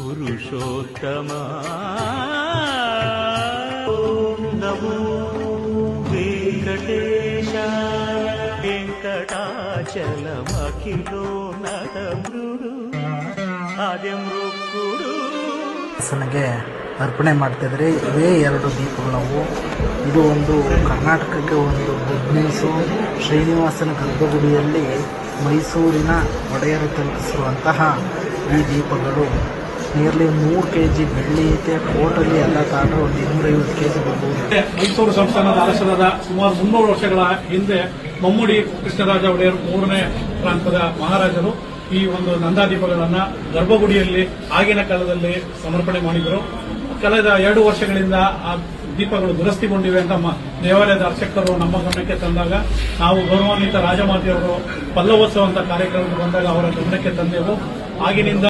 ಪುರುಷೋತ್ತಮ ನಮೋ ವೆಂಕಟೇಶ ವೆಂಕಟಾಚಲಮಖಿಲೋ ನಟಮೃಡು ಆದ್ಯಮೃಕ್ಕುಡು ನನಗೆ ಅರ್ಪಣೆ ಮಾಡ್ತಿದ್ರೆ ಇವೇ 2 ದೀಪಗಳು. ಇದು ಒಂದು ಕರ್ನಾಟಕಕ್ಕೆ ಒಂದು ಗುಡ್ ನ್ಯೂಸು. ಶ್ರೀನಿವಾಸನ ಗರ್ಭಗುಡಿಯಲ್ಲಿ ಮೈಸೂರಿನ ಒಡೆಯರು ತಲುಪಿಸಿರುವಂತಹ ಈ ದೀಪಗಳು ನಿಯರ್ಲಿ 3 kg ಬೆಳ್ಳಿ ಐತೆ. ಟೋಟಲಿ ಎಲ್ಲ ತಾಂಡ್ರೆ ಒಂದು 250 kg ಬರ್ಬೋದು. ಮೈಸೂರು ಸಂಸ್ಥಾನದ ಅರಸರಾದ ಸುಮಾರು 300 ವರ್ಷಗಳ ಹಿಂದೆ ಮಮ್ಮುಡಿ ಕೃಷ್ಣರಾಜ ಒಡೆಯರ್ 3ನೇ ಪ್ರಾಂತದ ಮಹಾರಾಜರು ಈ ಒಂದು ನಂದಾದೀಪಗಳನ್ನ ಗರ್ಭಗುಡಿಯಲ್ಲಿ ಆಗಿನ ಕಾಲದಲ್ಲಿ ಸಮರ್ಪಣೆ ಮಾಡಿದರು. ಕಳೆದ 2 ವರ್ಷಗಳಿಂದ ಆ ದೀಪಗಳು ದುರಸ್ತಿಗೊಂಡಿವೆ ಅಂತ ದೇವಾಲಯದ ಅರ್ಚಕರು ನಮ್ಮ ಗಮನಕ್ಕೆ ತಂದಾಗ ನಾವು ಗೌರವಾನ್ವಿತ ರಾಜಮಾತೆಯವರು ಪಲ್ಲವೋತ್ಸವ ಅಂತ ಕಾರ್ಯಕ್ರಮಕ್ಕೆ ಬಂದಾಗ ಅವರ ಗಮನಕ್ಕೆ ತಂದೆವು. ಆಗಿನಿಂದ